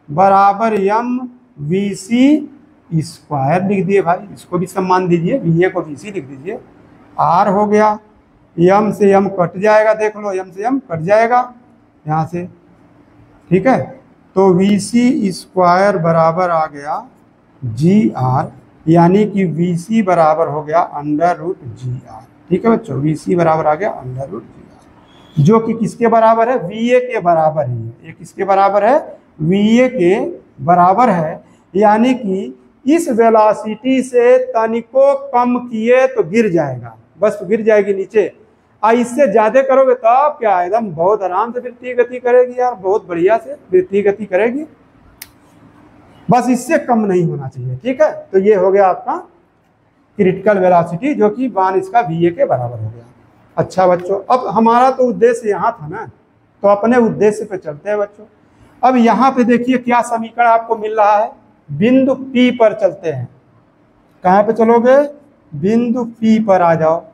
बराबर mvc स्क्वायर लिख दिए भाई, इसको भी सम्मान दीजिए, VA को VC लिख दीजिए। R हो गया, m से m कट जाएगा, देख लो m से m कट जाएगा यहाँ से, ठीक है। तो VC स्क्वायर बराबर आ गया GR, यानी कि VC बराबर हो गया √GR, ठीक है बच्चों। VC बराबर आ गया √GR, जो कि किसके बराबर है, VA के बराबर ही है। ये किसके बराबर है, VA के बराबर है, यानी कि इस वेलोसिटी से तनिको कम किए तो गिर जाएगा, बस गिर जाएगी नीचे। इससे ज्यादा करोगे तो आप क्या, एकदम बहुत आराम से वृत्तीय गति करेगी यार, बहुत बढ़िया से वृत्तीय गति करेगी, बस इससे कम नहीं होना चाहिए, ठीक है। तो ये हो गया आपका क्रिटिकल वेलोसिटी, जो कि मान इसका VA के बराबर हो गया। अच्छा बच्चों, अब हमारा तो उद्देश्य यहाँ था ना, तो अपने उद्देश्य पे चलते हैं बच्चों। अब यहाँ पे देखिए क्या समीकरण आपको मिल रहा है, बिंदु P पर चलते हैं। कहाँ पे चलोगे, बिंदु P पर आ जाओ।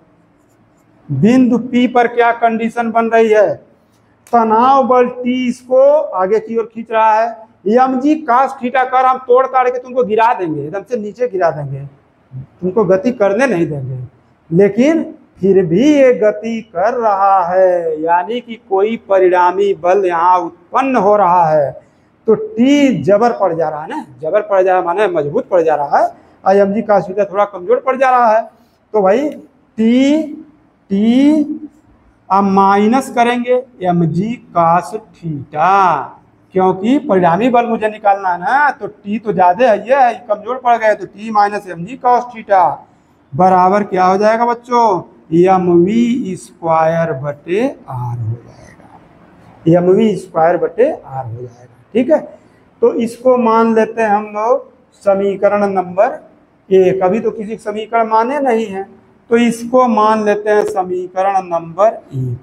बिंदु P पर क्या कंडीशन बन रही है, तनाव बल T इसको आगे की ओर खींच रहा है, mg cos थीटा कर हम तोड़ ताड़ के तुमको गिरा देंगे, एकदम से नीचे गिरा देंगे, तुमको गति करने नहीं देंगे, लेकिन फिर भी ये गति कर रहा है, यानी कि कोई परिणामी बल यहाँ उत्पन्न हो रहा है। तो T जबर पड़ जा रहा है ना, जबर पड़ जा रहा है माने मजबूत पड़ जा रहा है, और mg cos थीटा थोड़ा कमजोर पड़ जा रहा है। तो भाई T अब माइनस करेंगे mg cos थीटा, क्योंकि परिणामी बल मुझे निकालना है ना, तो T तो ज्यादा है, ये कमजोर पड़ गए, तो T minus mg cos theta बराबर क्या हो जाएगा बच्चों, mv स्क्वायर बटे r हो जाएगा, mv स्क्वायर बटे r हो जाएगा, ठीक है। तो इसको मान लेते हैं हम लोग समीकरण नंबर 1। अभी तो किसी समीकरण माने नहीं है, तो इसको मान लेते हैं समीकरण नंबर 1,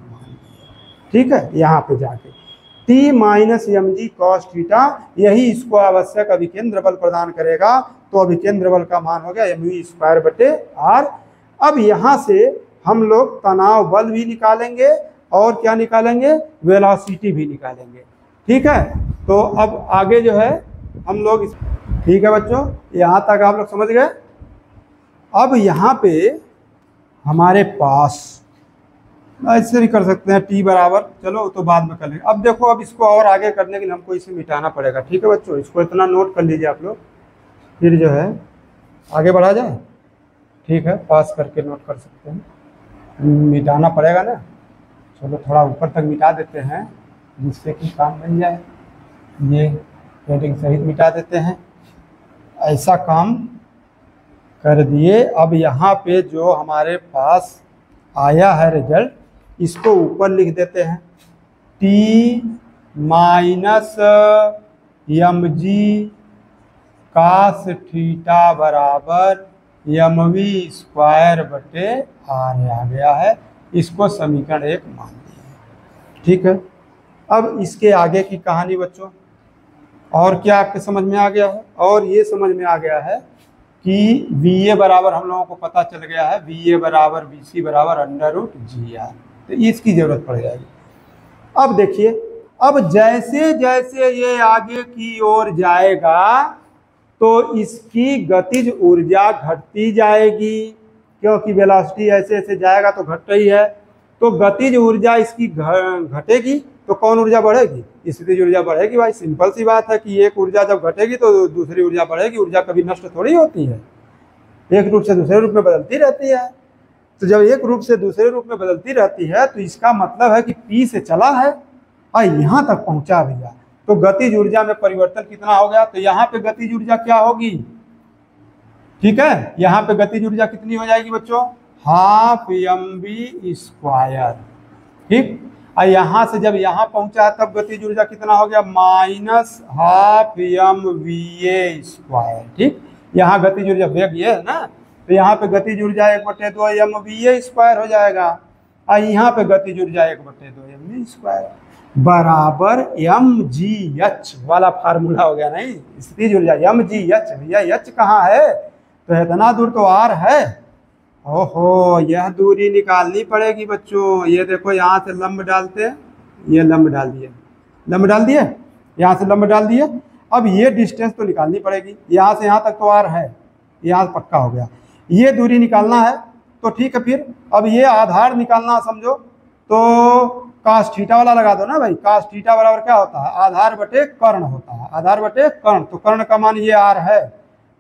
ठीक है। यहाँ पे जाके T minus mg cos theta, यही इसको आवश्यक अभिकेंद्र बल प्रदान करेगा, तो अभिकेंद्र बल का मान हो गया mv स्क्वायर बटे r। अब यहाँ से हम लोग तनाव बल भी निकालेंगे और क्या निकालेंगे, वेलोसिटी भी निकालेंगे, ठीक है। तो अब आगे जो है हम लोग ठीक है बच्चों, यहाँ तक आप लोग समझ गए। अब यहाँ पे हमारे पास ऐसे भी कर सकते हैं टी बराबर, चलो तो बाद में कर लेंगे। अब देखो, अब इसको और आगे करने के लिए हमको इसे मिटाना पड़ेगा। ठीक है बच्चों, इसको इतना नोट कर लीजिए आप लोग, फिर जो है आगे बढ़ा जाए। ठीक है, पास करके नोट कर सकते हैं, मिटाना पड़ेगा ना। चलो थोड़ा ऊपर तक मिटा देते हैं जिससे कि काम बन जाए। ये हेडिंग सहित मिटा देते हैं, ऐसा काम कर दिए। अब यहाँ पे जो हमारे पास आया है रिजल्ट, इसको ऊपर लिख देते हैं, t minus m g cos theta बराबर एम वी स्क्वायर बटे आर आ गया है। इसको समीकरण 1 मान लिया। ठीक है, अब इसके आगे की कहानी बच्चों, और क्या आपके समझ में आ गया है? और ये समझ में आ गया है कि वी ए बराबर हम लोगों को पता चल गया है, वी ए बराबर बी सी बराबर अंडर रूट जी आर, तो इसकी जरूरत पड़ जाएगी। अब देखिए, अब जैसे जैसे ये आगे की ओर जाएगा तो इसकी गतिज ऊर्जा घटती जाएगी, क्योंकि वेलोसिटी ऐसे ऐसे जाएगा तो घट रही है। तो गतिज ऊर्जा इसकी घटेगी तो कौन ऊर्जा बढ़ेगी? स्थितिज ऊर्जा बढ़ेगी। भाई सिंपल सी बात है कि एक ऊर्जा जब घटेगी तो दूसरी ऊर्जा बढ़ेगी। ऊर्जा कभी नष्ट थोड़ी होती है, एक रूप से दूसरे रूप में बदलती रहती है। तो जब एक रूप से दूसरे रूप में बदलती रहती है तो इसका मतलब है कि P से चला है और यहाँ तक पहुँचा भैया, तो गतिज ऊर्जा में परिवर्तन कितना हो गया? तो यहाँ पे गतिज ऊर्जा क्या होगी? ठीक है, यहाँ पे गतिज ऊर्जा कितनी हो जाएगी बच्चों? Half m v square. ठीक, और यहाँ से जब यहाँ पहुँचा तब गतिज ऊर्जा कितना हो गया? Minus half m v a square. ठीक, यहाँ गतिज ऊर्जा वेग ये है ना, तो यहाँ पे गतिज ऊर्जा 1/2 एम वी ए स्क्वायर हो जाएगा, और यहाँ पे गतिज ऊर्जा 1/2 एम वी स्क्वायर बराबर एम जी एच वाला फार्मूला हो गया। नहीं, स्थितिज ऊर्जा एम जी एच, भैया एच कहाँ है? तो इतना दूर तो आर है। ओहो, यह दूरी निकालनी पड़ेगी बच्चों। ये देखो, यहाँ से लंब डालते हैं, ये लंब डाल दिए, लंब डाल दिए, यहाँ से लंब डाल दिए। अब ये डिस्टेंस तो निकालनी पड़ेगी, यहाँ से यहाँ तक तो आर है, यहाँ पक्का हो गया। ये दूरी निकालना है तो ठीक है, फिर अब ये आधार निकालना समझो, तो कास थीटा वाला लगा दो ना भाई। कास थीटा बराबर क्या होता है? आधार बटे कर्ण होता है, आधार बटे कर्ण। तो कर्ण का मान ये आर है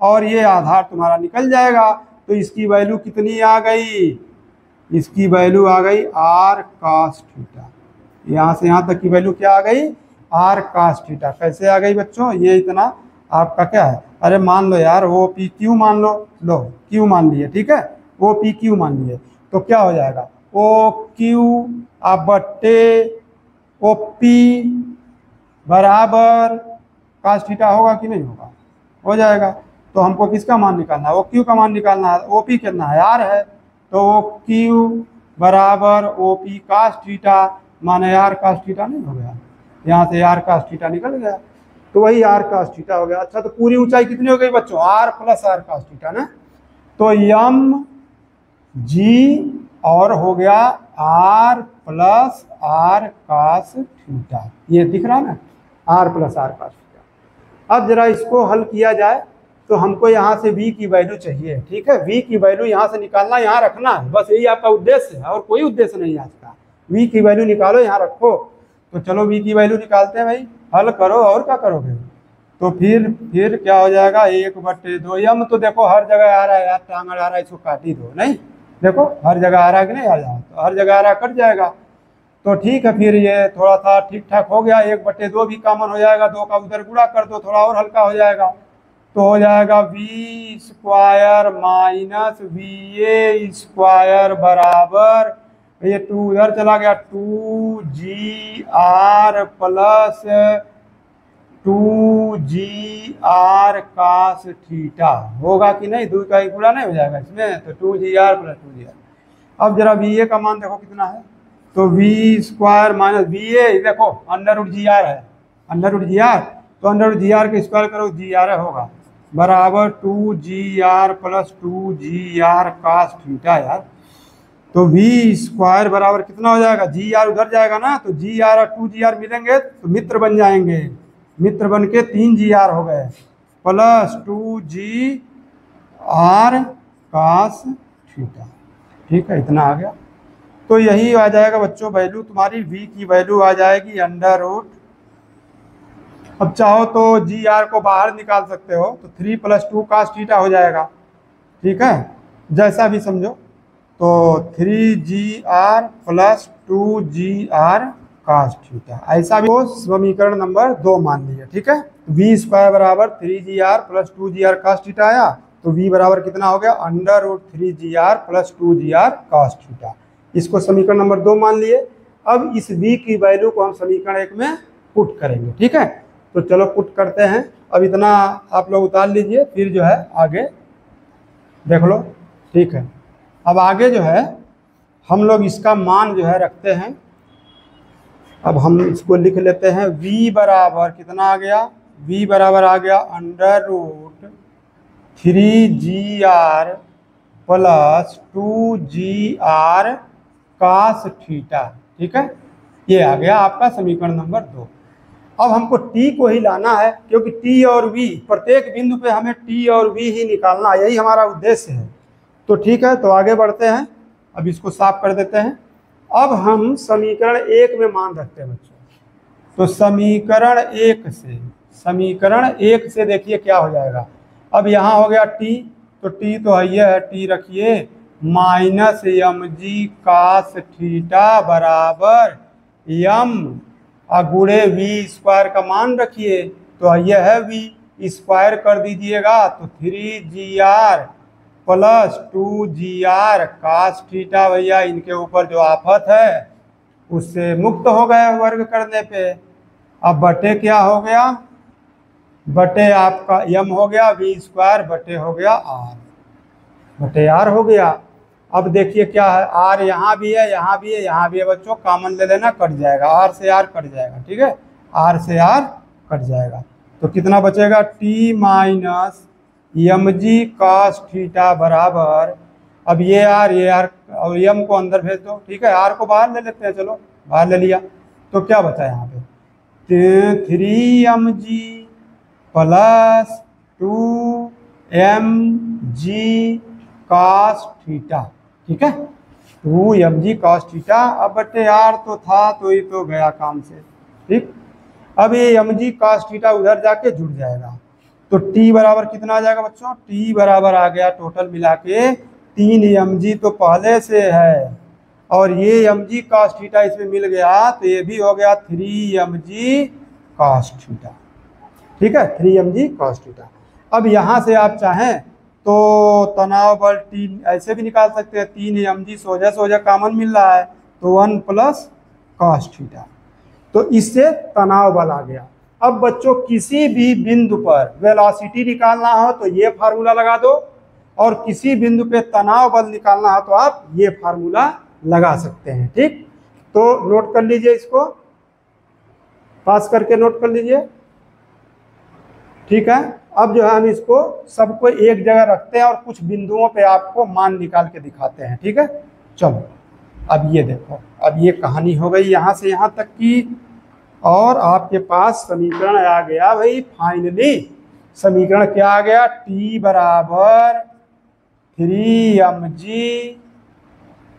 और ये आधार तुम्हारा निकल जाएगा। तो इसकी वैल्यू कितनी आ गई? इसकी वैल्यू आ गई आर कास थीटा। यहाँ से यहाँ तक की वैल्यू क्या आ गई? R cos theta. कैसे आ गई बच्चों? ये इतना आपका क्या है? अरे मान लो यार, ओ पी क्यू मान लो, लो क्यू मान लिए, ठीक है, ओ पी क्यू मान लिए। तो क्या हो जाएगा? ओ क्यू बटे ओ पी बराबर कास थीटा होगा कि नहीं होगा? हो जाएगा। तो हमको किसका मान निकालना है? ओ क्यू का मान निकालना है। ओ पी कितना है? आर है। तो ओ क्यू बराबर ओ पी कास थीटा माने आर कास थीटा नहीं हो गया? यहाँ से आर कास थीटा निकल गया, तो वही आर कास थीटा हो गया। अच्छा, तो पूरी ऊंचाई कितनी हो गई बच्चों? R plus r cos theta ना। तो एम जी और हो गया r plus r cos theta. ये दिख रहा है ना, r plus r cos theta. अब जरा इसको हल किया जाए तो हमको यहाँ से v की वैल्यू चाहिए। ठीक है, v की वैल्यू यहाँ से निकालना, यहाँ रखना है, बस यही आपका उद्देश्य है और कोई उद्देश्य नहीं आज का। v की वैल्यू निकालो, यहाँ रखो। तो चलो v की वैल्यू निकालते हैं भाई, हल करो। और क्या करोगे? तो फिर क्या हो जाएगा? 1/2 एम। तो देखो हर जगह आ रहा है यार, टांग आ रहा है, इसको काट ही दो। नहीं, देखो हर जगह आ रहा है कि नहीं आ रहा? तो हर जगह आ रहा, कट जाएगा। तो ठीक है, फिर ये थोड़ा सा ठीक ठाक हो गया। 1/2 भी कॉमन हो जाएगा, 2 का उधर गुणा कर दो, थोड़ा और हल्का हो जाएगा। तो हो जाएगा v square minus v a square बराबर, ये 2 उधर चला गया, 2 GR plus 2 GR cos theta होगा कि नहीं? 2 का गुणा नहीं हो जाएगा इसमें, तो 2 GR प्लस 2 GR। अब जरा वी ए का मान देखो कितना है। तो v square minus v a, देखो अंडर रूट जी आर है, अंडर रूट जी आर। तो अंडर रूट जी आर का स्क्वायर करो, जी आर होगा बराबर 2 GR plus 2 GR cos theta यार। तो वी स्क्वायर बराबर कितना हो जाएगा? जी आर उधर जाएगा ना, तो जी आर और 2 GR मिलेंगे तो मित्र बन जाएंगे, मित्र बन के 3 GR हो गए। Plus 2GR cos theta. ठीक है, इतना आ गया। तो यही आ जाएगा बच्चों वैल्यू, तुम्हारी v की वैल्यू आ जाएगी अंडर रूट, अब चाहो तो GR को बाहर निकाल सकते हो, तो 3 + 2 cos थीटा हो जाएगा। ठीक है, जैसा भी समझो। तो 3GR + 2GR cos थीटा, ऐसा भी वो समीकरण नंबर 2 मान लिया। ठीक है, v² बराबर 3GR + 2GR cos थीटा आया, तो v बराबर कितना हो गया, under root 3GR + 2GR cos theta. इसको समीकरण नंबर 2 मान लिए। अब इस v की वैल्यू को हम समीकरण 1 में पुट करेंगे। ठीक है, तो चलो पुट करते हैं। अब इतना आप लोग उतार लीजिए, फिर जो है आगे देख लो। ठीक है, अब आगे जो है हम लोग इसका मान जो है रखते हैं। अब हम इसको लिख लेते हैं, v बराबर कितना आ गया, v बराबर आ गया under root 3GR + 2GR cos theta. ठीक है, ये आ गया आपका समीकरण नंबर 2। अब हमको t को ही लाना है, क्योंकि t और v प्रत्येक बिंदु पे हमें t और v ही निकालना, यही हमारा उद्देश्य है। तो ठीक है, तो आगे बढ़ते हैं। अब इसको साफ कर देते हैं। अब हम समीकरण 1 में मान रखते हैं बच्चों। तो समीकरण 1 से देखिए क्या हो जाएगा। अब यहाँ हो गया t, तो t तो है t रखिए -mg cos थीटा बराबर m गुणे v² का मान रखिए, तो यह है v² कर दीजिएगा, तो 3GR + 2GR cos थीटा। भैया इनके ऊपर जो आफत है उससे मुक्त हो गए वर्ग करने पे। अब बटे क्या हो गया, बटे आपका m हो गया v² बटे हो गया r, बटे r हो गया। अब देखिए क्या है, r यहाँ भी है, यहाँ भी है, यहाँ भी है बच्चों, कॉमन ले लेना, कट जाएगा, r से r कट जाएगा। ठीक है, r से r कट जाएगा, तो कितना बचेगा, t - mg cos थीटा बराबर, अब ये r और m को अंदर भेज दो। ठीक है, r को बाहर ले लेते हैं, चलो बाहर ले लिया, तो क्या बचा यहाँ पे, 3mg + 2mg cos थीटा। ठीक है, 2mg cos थीटा, अब बटे r तो था, तो ये तो गया काम से। ठीक, अब ये mg cos थीटा उधर जाके जुड़ जाएगा, तो t बराबर कितना आ जाएगा बच्चों, t बराबर आ गया टोटल मिला के 3mg तो पहले से है, और ये mg cos थीटा इसमें मिल गया, तो ये भी हो गया 3mg cos थीटा। ठीक है, 3mg cos थीटा। अब यहाँ से आप चाहें तो तनाव बल T ऐसे भी निकाल सकते हैं, 3mg सोजा कॉमन मिल रहा है, तो 1 + cos थीटा, तो इससे तनाव बल आ गया। अब बच्चों किसी भी बिंदु पर वेलोसिटी निकालना हो तो ये फार्मूला लगा दो, और किसी बिंदु पे तनाव बल निकालना हो तो आप ये फार्मूला लगा सकते हैं। ठीक, तो नोट कर लीजिए, इसको पास करके नोट कर लीजिए। ठीक है, अब जो है हम इसको सबको एक जगह रखते हैं और कुछ बिंदुओं पे आपको मान निकाल के दिखाते हैं। ठीक है, चलो अब ये देखो, अब ये कहानी हो गई यहाँ से यहाँ तक की, और आपके पास समीकरण आ गया भाई। फाइनली समीकरण क्या आ गया, t बराबर 3mg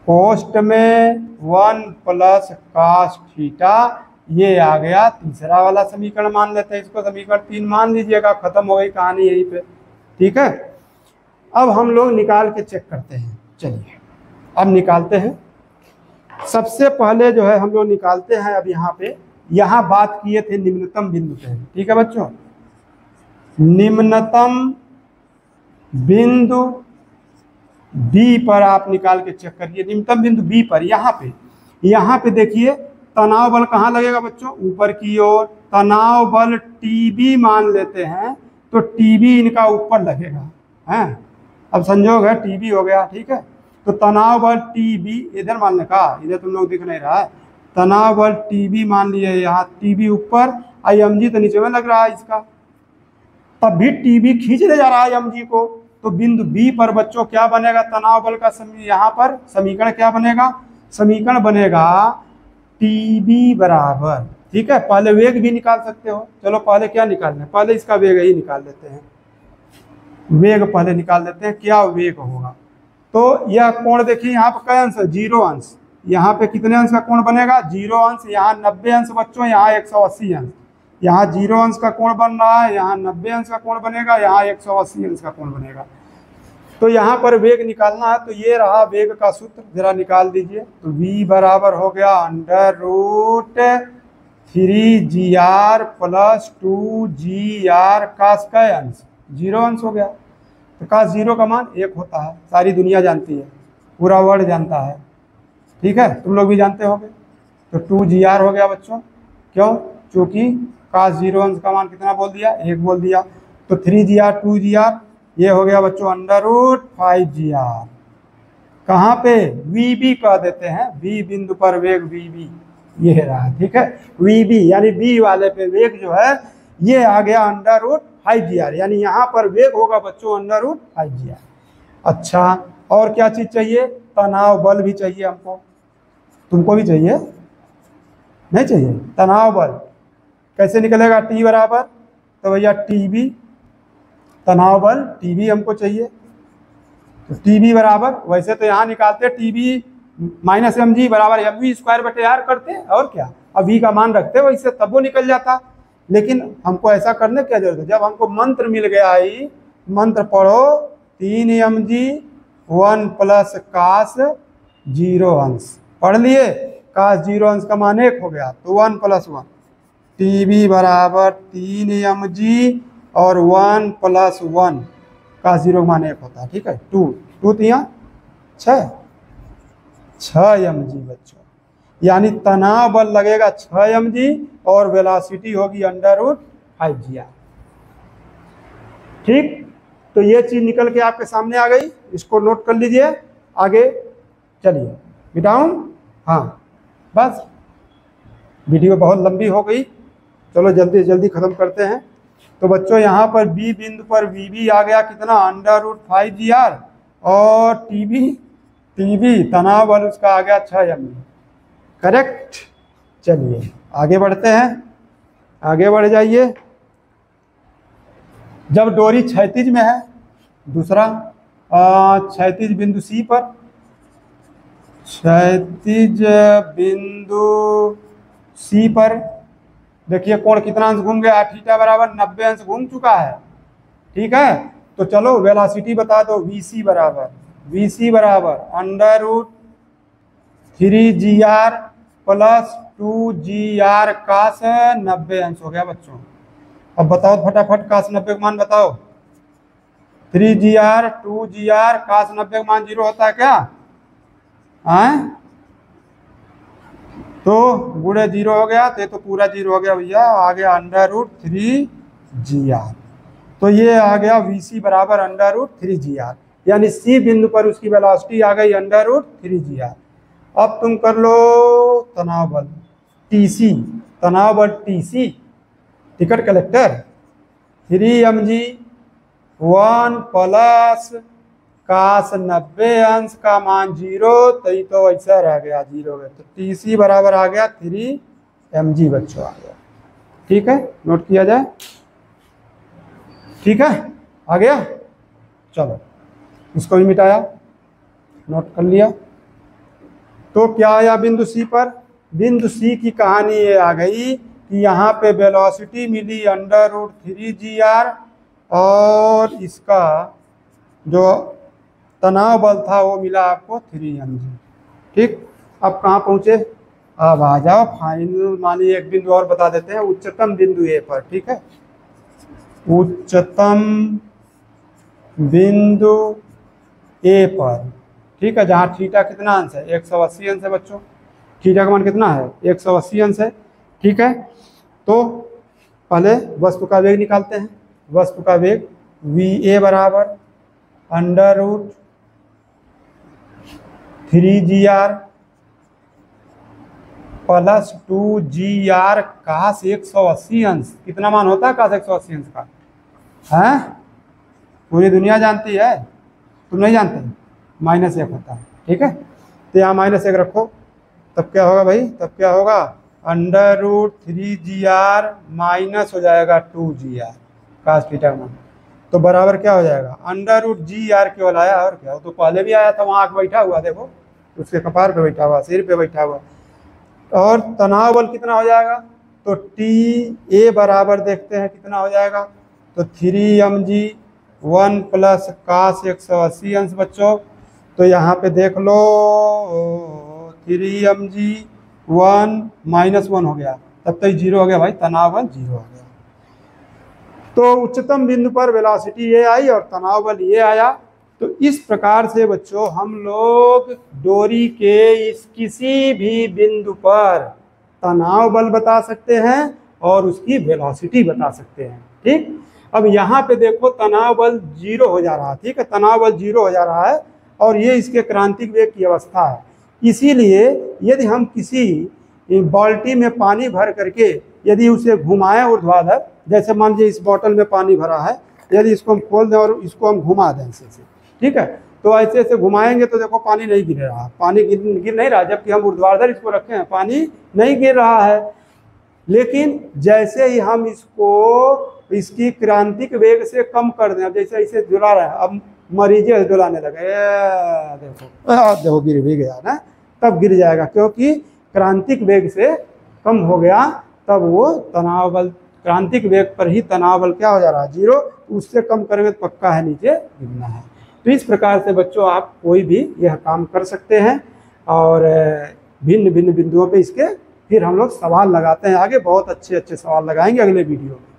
कोष्ट में 1 + cos थीटा, ये आ गया तीसरा वाला समीकरण। मान लेते हैं इसको समीकरण 3 मान लीजिएगा, खत्म हो गई कहानी यहीं पे। ठीक है, अब हम लोग निकाल के चेक करते हैं। चलिए अब निकालते हैं। सबसे पहले जो है हम लोग निकालते हैं, अब यहाँ पे यहाँ बात किए थे निम्नतम बिंदु पे। ठीक है बच्चों, निम्नतम बिंदु B पर आप निकाल के चेक करिए। निम्नतम बिंदु B पर यहाँ पे देखिए तनाव बल कहाँ लगेगा बच्चों, ऊपर की ओर। तनाव बल TB मान लेते हैं, तो TB इनका ऊपर लगेगा हैं। अब संयोग है TB हो गया। ठीक है, तो तनाव बल TB इधर मानने का, इधर तुम लोग दिख नहीं रहा है, तनाव बल TB मान लिए, यहाँ TB ऊपर, mg तो नीचे में लग रहा है इसका, तब भी TB खींच ले जा रहा है mg को। तो बिंदु B पर बच्चों क्या बनेगा, तनाव बल का यहाँ पर समीकरण क्या बनेगा, समीकरण बनेगा TB बराबर ठीक है, पहले वेग भी निकाल सकते हो। चलो पहले क्या निकालना है, पहले इसका वेग ही निकाल लेते हैं। वेग पहले निकाल लेते हैं, क्या वेग होगा। तो यह कोण देखिए, यहाँ पे क्या अंश है, 0 अंश। यहाँ पे कितने अंश का कोण बनेगा, 0 अंश। यहाँ 90 अंश बच्चों, यहाँ 180 अंश। यहाँ 0 अंश का कोण बन रहा है, यहाँ 90 अंश का कोण बनेगा, यहाँ 180 अंश का कोण बनेगा। तो यहाँ पर वेग निकालना है, तो ये रहा वेग का सूत्र, जरा निकाल दीजिए। तो v बराबर हो गया √3gr प्लस 2gr का स्क्वायर अंश, 0 अंश हो गया। तो का 0 का मान 1 होता है, सारी दुनिया जानती है, पूरा वर्ल्ड जानता है, ठीक है, तुम लोग भी जानते होगे। तो 2gr हो गया बच्चों, क्यों, क्योंकि का 0 अंश का मान कितना बोल दिया, 1 बोल दिया। तो 3gr 2gr ये हो गया बच्चों √5gr। कहाँ पे, vb कह देते हैं, v बिंदु पर वेग vb ये रहा, ठीक है। vb यानी b वाले पे वेग जो है ये आ गया √5gr, यानी यहाँ पर वेग होगा बच्चों √5gr। अच्छा, और क्या चीज चाहिए, तनाव बल भी चाहिए हमको, तुमको भी चाहिए, नहीं चाहिए, तनाव बल कैसे निकलेगा, T बराबर, तो भैया TB, तनाव बल TB हमको चाहिए। तो TB बराबर, वैसे तो यहाँ निकालते TB माइनस mg बराबर mv²/r करते, और क्या, अब v का मान रखते वैसे तब वो निकल जाता। लेकिन हमको ऐसा करने की क्या जरूरत है, जब हमको मंत्र मिल गया ही, मंत्र पढ़ो 3mg 1 प्लस कास 0 अंश, पढ़ लिए, कास 0 अंश का मान 1 हो गया, तो 1 + 1, TB बराबर 3mg और 1 + 1 का 0 मान 1 होता है, ठीक है। 2 तो यहाँ 6 mg बच्चों, यानी तनाव बल लगेगा 6 mg और वेलोसिटी होगी √5gr, ठीक। तो ये चीज निकल के आपके सामने आ गई, इसको नोट कर लीजिए। आगे चलिए मिटाऊं, हाँ बस, वीडियो बहुत लंबी हो गई, चलो जल्दी जल्दी खत्म करते हैं। तो बच्चों यहाँ पर B बिंदु पर VB आ गया कितना, √5gr, और TB तनाव बल उसका आ गया 6 mg, करेक्ट। चलिए आगे बढ़ते हैं, आगे बढ़ जाइए। जब डोरी क्षैतिज में है, दूसरा क्षैतिज बिंदु C पर, क्षैतिज बिंदु C पर देखिए कोण कितना अंश घूम गया, थीटा बराबर 90 अंश घूम चुका है, ठीक है। तो चलो वेलोसिटी बता दो, VC बराबर √3gr प्लस 2gr कास 90 अंश हो गया बच्चों। अब बताओ फटाफट कास 90 का मान बताओ, 3gr 2gr कास 90 का मान 0 होता है क्या, तो गुणे 0 हो गया, तो पूरा 0 हो गया भैया, आ गया √3gr। तो ये आ गया VC बराबर √3gr, यानी C बिंदु पर उसकी वेलोसिटी आ गई √3gr। अब तुम कर लो तनाव बल TC, तनाव बल TC, ticket collector 3mg 1 plus cos 90 अंश का मान 0, तो ऐसा रह गया 0 है, तो TC बराबर आ गया 3mg बच्चों आ गया, ठीक है, नोट किया जाए, ठीक है, आ गया। चलो इसको भी मिटाया, नोट कर लिया। तो क्या आया बिंदु C पर, बिंदु C की कहानी ये आ गई कि यहाँ पे वेलोसिटी मिली √3gr और इसका जो तनाव बल था वो मिला आपको 3mg, ठीक। अब कहाँ पहुँचे, अब आ जाओ फाइनल, मानिए एक बिंदु और बता देते हैं, उच्चतम बिंदु A पर, ठीक है, उच्चतम बिंदु A पर, ठीक है, जहाँ थीटा कितना अंश है, 180 अंश है बच्चों, थीटा का मान कितना है, 180 अंश है, ठीक है। तो पहले वस्तु का वेग निकालते हैं, वस्तु का वेग VA बराबर √3gr प्लस 2gr कास 180 अंश, कितना मान होता है कास 180 अंश का, है पूरी दुनिया जानती है, तुम नहीं जानते, -1 होता है, ठीक है। तो यहाँ -1 रखो, तब क्या होगा भाई, तब क्या होगा √3GR माइनस हो जाएगा 2GR cos थीटा मान, तो बराबर क्या हो जाएगा, √GR केवल आया और क्या, तो पहले भी आया था, वहाँ आके बैठा हुआ देखो, उसके कपार पे बैठा हुआ, सिर पे बैठा हुआ। और तनाव बल कितना हो जाएगा, तो TA बराबर देखते हैं कितना हो जाएगा, तो 3mg 1 प्लस cos 180 अंश बच्चों। तो यहाँ पे देख लो 3mg 1 माइनस 1 हो गया, तब तक 0 हो गया भाई, तनाव बल 0 हो गया। तो उच्चतम बिंदु पर वेलोसिटी ये आई और तनाव बल ये आया। तो इस प्रकार से बच्चों हम लोग डोरी के इस किसी भी बिंदु पर तनाव बल बता सकते हैं और उसकी वेलोसिटी बता सकते हैं। ठीक, अब यहाँ पे देखो तनाव बल 0 हो जा रहा है, ठीक है, तनाव बल 0 हो जा रहा है और ये इसके क्रांतिक वेग की अवस्था है। इसीलिए यदि हम किसी बाल्टी में पानी भर करके यदि उसे घुमाएं ऊर्ध्वाधर, जैसे मान लीजिए इस बोतल में पानी भरा है, यदि इसको हम खोल दें और इसको हम घुमा दें ऐसे से, ठीक है, तो ऐसे ऐसे घुमाएंगे तो देखो पानी नहीं गिर रहा, पानी गिर नहीं रहा, जबकि हम ऊर्ध्वाधर इसको रखे हैं पानी नहीं गिर रहा है। लेकिन जैसे ही हम इसको इसकी क्रांतिक वेग से कम कर दें, अब जैसे इसे डुला रहे हैं, अब मरीजे डुलाने लगे, देखो गिर भी गया ना, तब गिर जाएगा क्योंकि क्रांतिक वेग से कम हो गया, तब वो तनाव बल, क्रांतिक वेग पर ही तनाव बल क्या हो जा रहा है, 0, उससे कम करेंगे तो पक्का है नीचे गिरना है। तो इस प्रकार से बच्चों आप कोई भी यह काम कर सकते हैं और भिन्न भिन्न बिंदुओं पे इसके फिर हम लोग सवाल लगाते हैं, आगे बहुत अच्छे अच्छे सवाल लगाएंगे अगले वीडियो में।